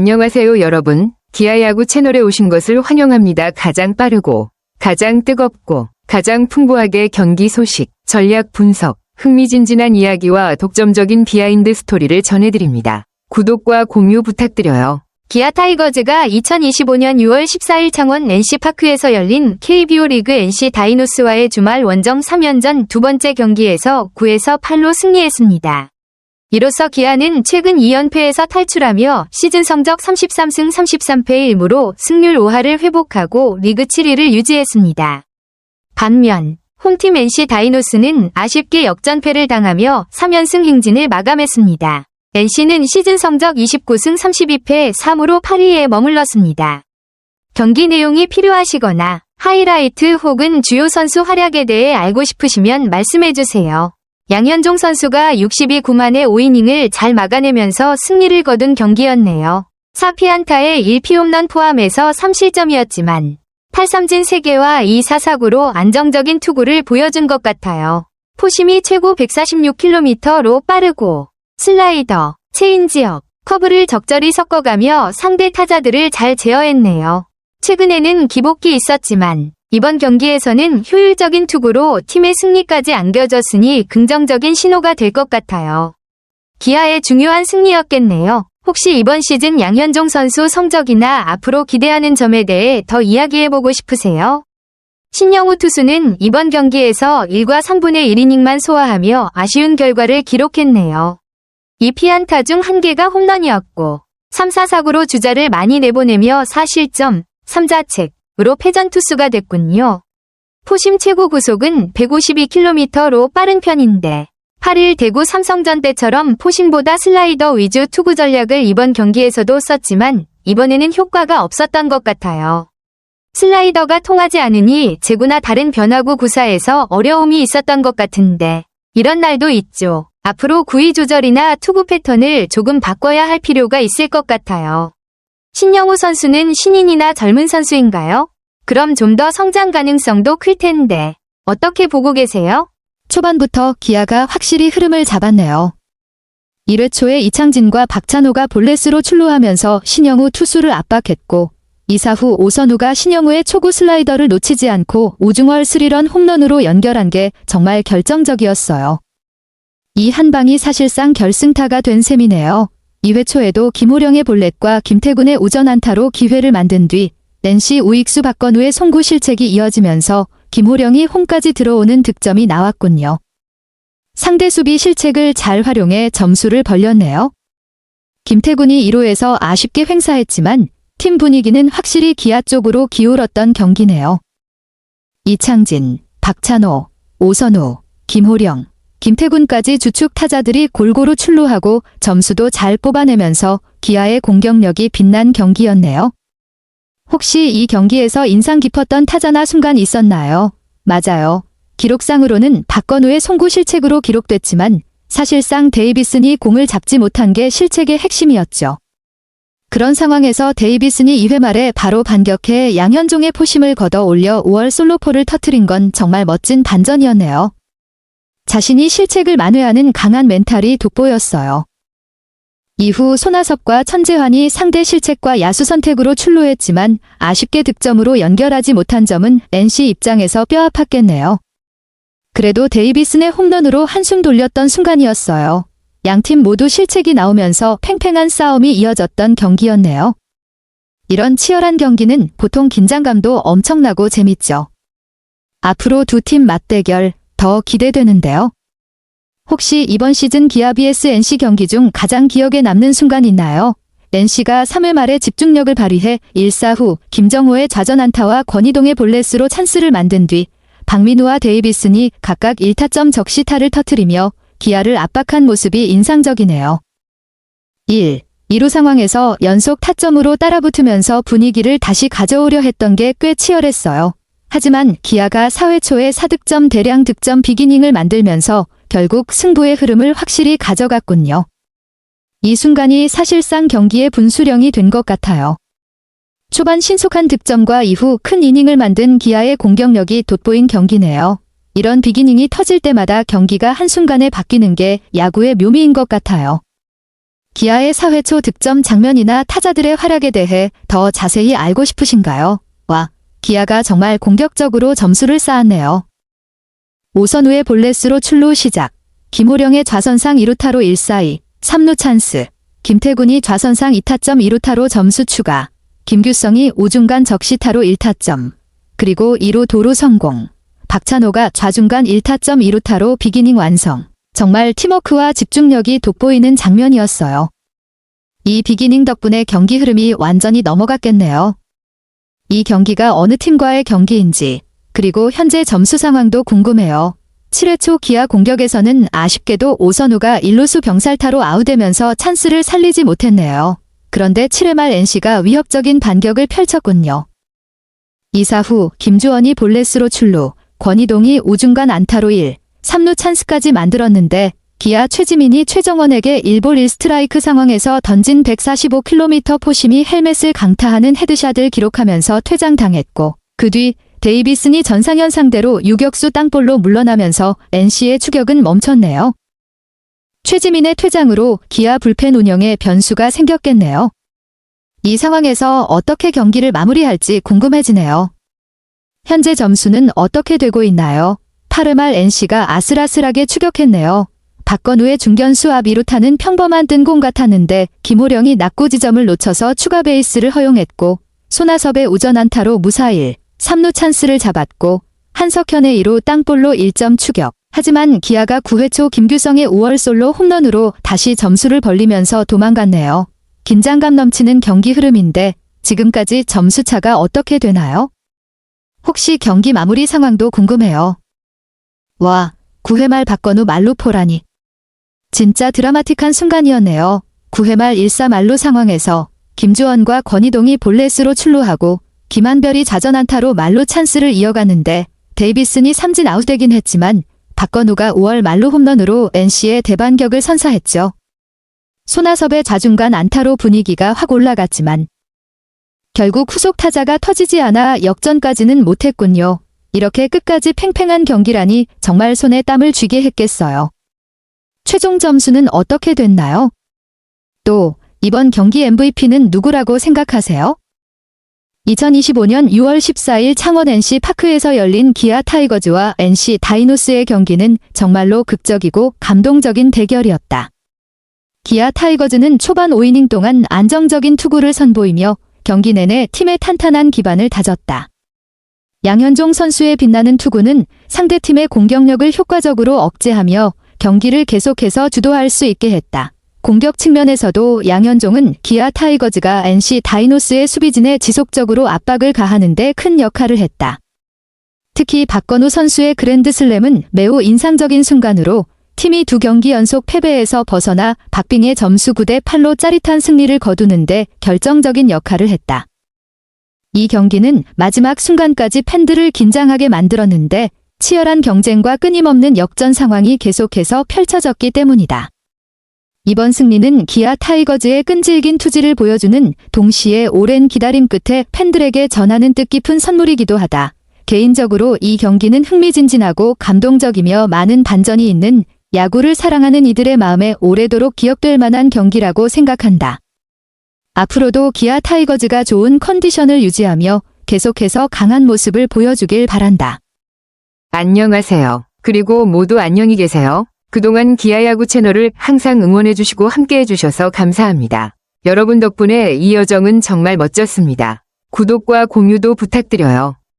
안녕하세요 여러분. 기아야구 채널에 오신 것을 환영합니다. 가장 빠르고 가장 뜨겁고 가장 풍부하게 경기 소식, 전략 분석, 흥미진진한 이야기와 독점적인 비하인드 스토리를 전해드립니다. 구독과 공유 부탁드려요. 기아 타이거즈가 2025년 6월 14일 창원 NC파크에서 열린 KBO 리그 NC 다이노스와의 주말 원정 3연전 두 번째 경기에서 9에서 8로 승리했습니다. 이로써 기아는 최근 2연패에서 탈출하며 시즌 성적 33승 33패의 1무로 승률 5할을 회복하고 리그 7위를 유지했습니다. 반면 홈팀 NC 다이노스는 아쉽게 역전패를 당하며 3연승 행진을 마감했습니다. NC는 시즌 성적 29승 32패 3무로 8위에 머물렀습니다. 경기 내용이 필요하시거나 하이라이트 혹은 주요 선수 활약에 대해 알고 싶으시면 말씀해주세요. 양현종 선수가 62구만의 5이닝을 잘 막아내면서 승리를 거둔 경기였네요. 4피안타에 1피홈런 포함해서 3실점이었지만 8삼진 3개와 2사사구로 안정적인 투구를 보여준 것 같아요. 포심이 최고 146km로 빠르고 슬라이더, 체인지업, 커브를 적절히 섞어가며 상대 타자들을 잘 제어했네요. 최근에는 기복기 있었지만 이번 경기에서는 효율적인 투구로 팀의 승리까지 안겨줬으니 긍정적인 신호가 될 것 같아요. 기아의 중요한 승리였겠네요. 혹시 이번 시즌 양현종 선수 성적이나 앞으로 기대하는 점에 대해 더 이야기해보고 싶으세요? 신영우 투수는 이번 경기에서 1과 3분의 1이닝만 소화하며 아쉬운 결과를 기록했네요. 2피안타 중 1개가 홈런이었고 3사사구로 주자를 많이 내보내며 4실점, 3자책으로 패전 투수가 됐군요. 포심 최고 구속은 152km로 빠른 편인데 8일 대구 삼성전 때처럼 포심보다 슬라이더 위주 투구 전략을 이번 경기에서도 썼지만 이번에는 효과가 없었던 것 같아요. 슬라이더가 통하지 않으니 제구나 다른 변화구 구사에서 어려움이 있었던 것 같은데 이런 날도 있죠. 앞으로 구위 조절이나 투구 패턴을 조금 바꿔야 할 필요가 있을 것 같아요. 신영우 선수는 신인이나 젊은 선수인가요? 그럼 좀 더 성장 가능성도 클 텐데 어떻게 보고 계세요? 초반부터 기아가 확실히 흐름을 잡았네요. 1회 초에 이창진과 박찬호가 볼넷으로 출루하면서 신영우 투수를 압박했고 2사 후 오선우가 신영우의 초구 슬라이더를 놓치지 않고 오중월 3런 홈런으로 연결한 게 정말 결정적이었어요. 이 한 방이 사실상 결승타가 된 셈이네요. 2회 초에도 김호령의 볼넷과 김태군의 우전 안타로 기회를 만든 뒤 NC 우익수 박건우의 송구 실책이 이어지면서 김호령이 홈까지 들어오는 득점이 나왔군요. 상대 수비 실책을 잘 활용해 점수를 벌렸네요. 김태군이 1호에서 아쉽게 횡사했지만 팀 분위기는 확실히 기아 쪽으로 기울었던 경기네요. 이창진, 박찬호, 오선우, 김호령, 김태군까지 주축 타자들이 골고루 출루하고 점수도 잘 뽑아내면서 기아의 공격력이 빛난 경기였네요. 혹시 이 경기에서 인상 깊었던 타자나 순간 있었나요? 맞아요. 기록상으로는 박건우의 송구 실책으로 기록됐지만 사실상 데이비슨이 공을 잡지 못한 게 실책의 핵심이었죠. 그런 상황에서 데이비슨이 2회 말에 바로 반격해 양현종의 포심을 걷어 올려 5월 솔로포를 터뜨린 건 정말 멋진 반전이었네요. 자신이 실책을 만회하는 강한 멘탈이 돋보였어요. 이후 손아섭과 천재환이 상대 실책과 야수 선택으로 출루했지만 아쉽게 득점으로 연결하지 못한 점은 NC 입장에서 뼈아팠겠네요. 그래도 데이비슨의 홈런으로 한숨 돌렸던 순간이었어요. 양팀 모두 실책이 나오면서 팽팽한 싸움이 이어졌던 경기였네요. 이런 치열한 경기는 보통 긴장감도 엄청나고 재밌죠. 앞으로 두 팀 맞대결 더 기대되는데요. 혹시 이번 시즌 기아 vs NC 경기 중 가장 기억에 남는 순간 있나요? NC가 3회 말에 집중력을 발휘해 1사 후 김정호의 좌전 안타와 권희동의 볼넷으로 찬스를 만든 뒤 박민우와 데이비슨이 각각 1타점 적시타를 터뜨리며 기아를 압박한 모습이 인상적이네요. 2루 상황에서 연속 타점으로 따라붙으면서 분위기를 다시 가져오려 했던 게 꽤 치열했어요. 하지만 기아가 4회 초에 4득점 대량 득점 빅이닝을 만들면서 결국 승부의 흐름을 확실히 가져갔군요. 이 순간이 사실상 경기의 분수령이 된 것 같아요. 초반 신속한 득점과 이후 큰 이닝을 만든 기아의 공격력이 돋보인 경기네요. 이런 빅이닝이 터질 때마다 경기가 한순간에 바뀌는 게 야구의 묘미인 것 같아요. 기아의 4회 초 득점 장면이나 타자들의 활약에 대해 더 자세히 알고 싶으신가요? 와, 기아가 정말 공격적으로 점수를 쌓았네요. 오선우의 볼넷으로 출루 시작. 김호령의 좌선상 2루타로 1-4-2, 3루 찬스. 김태군이 좌선상 2타점 2루타로 점수 추가. 김규성이 우중간 적시타로 1타점. 그리고 2루 도루 성공. 박찬호가 좌중간 1타점 2루타로 비기닝 완성. 정말 팀워크와 집중력이 돋보이는 장면이었어요. 이 비기닝 덕분에 경기 흐름이 완전히 넘어갔겠네요. 이 경기가 어느 팀과의 경기인지, 그리고 현재 점수 상황도 궁금해요. 7회 초 기아 공격에서는 아쉽게도 오선우가 1루수 병살타로 아웃되면서 찬스를 살리지 못했네요. 그런데 7회 말 NC가 위협적인 반격을 펼쳤군요. 2사 후 김주원이 볼넷으로 출루, 권희동이 우중간 안타로 1, 3루 찬스까지 만들었는데 기아 최지민이 최정원에게 1볼 1스트라이크 상황에서 던진 145km 포심이 헬멧을 강타하는 헤드샷을 기록하면서 퇴장당했고, 그 뒤 데이비슨이 전상현 상대로 유격수 땅볼로 물러나면서 NC의 추격은 멈췄네요. 최지민의 퇴장으로 기아 불펜 운영에 변수가 생겼겠네요. 이 상황에서 어떻게 경기를 마무리할지 궁금해지네요. 현재 점수는 어떻게 되고 있나요? 8회 말 NC가 아슬아슬하게 추격했네요. 박건우의 중견수 앞 2루타는 평범한 뜬공 같았는데 김호령이 낙구 지점을 놓쳐서 추가 베이스를 허용했고, 손아섭의 우전 안타로 무사1, 3루 찬스를 잡았고, 한석현의 2루 땅볼로 1점 추격. 하지만 기아가 9회 초 김규성의 5월 솔로 홈런으로 다시 점수를 벌리면서 도망갔네요. 긴장감 넘치는 경기 흐름인데 지금까지 점수차가 어떻게 되나요? 혹시 경기 마무리 상황도 궁금해요. 와, 9회 말 박건우 말루포라니. 진짜 드라마틱한 순간이었네요. 9회 말 1사 말루 상황에서 김주원과 권희동이 볼넷으로 출루하고 김한별이 좌전안타로 말루 찬스를 이어갔는데 데이비슨이 삼진 아웃되긴 했지만 박건우가 5월 말루 홈런으로 NC의 대반격을 선사했죠. 손아섭의 좌중간 안타로 분위기가 확 올라갔지만 결국 후속 타자가 터지지 않아 역전까지는 못했군요. 이렇게 끝까지 팽팽한 경기라니 정말 손에 땀을 쥐게 했겠어요. 최종 점수는 어떻게 됐나요? 또 이번 경기 MVP는 누구라고 생각하세요? 2025년 6월 14일 창원 NC 파크에서 열린 기아 타이거즈와 NC 다이노스의 경기는 정말로 극적이고 감동적인 대결이었다. 기아 타이거즈는 초반 5이닝 동안 안정적인 투구를 선보이며 경기 내내 팀의 탄탄한 기반을 다졌다. 양현종 선수의 빛나는 투구는 상대팀의 공격력을 효과적으로 억제하며 경기를 계속해서 주도할 수 있게 했다. 공격 측면에서도 양현종은 기아 타이거즈가 NC 다이노스의 수비진에 지속적으로 압박을 가하는 데 큰 역할을 했다. 특히 박건우 선수의 그랜드슬램은 매우 인상적인 순간으로 팀이 2경기 연속 패배에서 벗어나 박빙의 점수 9대8로 짜릿한 승리를 거두는데 결정적인 역할을 했다. 이 경기는 마지막 순간까지 팬들을 긴장하게 만들었는데 치열한 경쟁과 끊임없는 역전 상황이 계속해서 펼쳐졌기 때문이다. 이번 승리는 기아 타이거즈의 끈질긴 투지를 보여주는 동시에 오랜 기다림 끝에 팬들에게 전하는 뜻깊은 선물이기도 하다. 개인적으로 이 경기는 흥미진진하고 감동적이며 많은 반전이 있는 야구를 사랑하는 이들의 마음에 오래도록 기억될 만한 경기라고 생각한다. 앞으로도 기아 타이거즈가 좋은 컨디션을 유지하며 계속해서 강한 모습을 보여주길 바란다. 안녕하세요. 그리고 모두 안녕히 계세요. 그동안 기아야구 채널을 항상 응원해주시고 함께해주셔서 감사합니다. 여러분 덕분에 이 여정은 정말 멋졌습니다. 구독과 공유도 부탁드려요.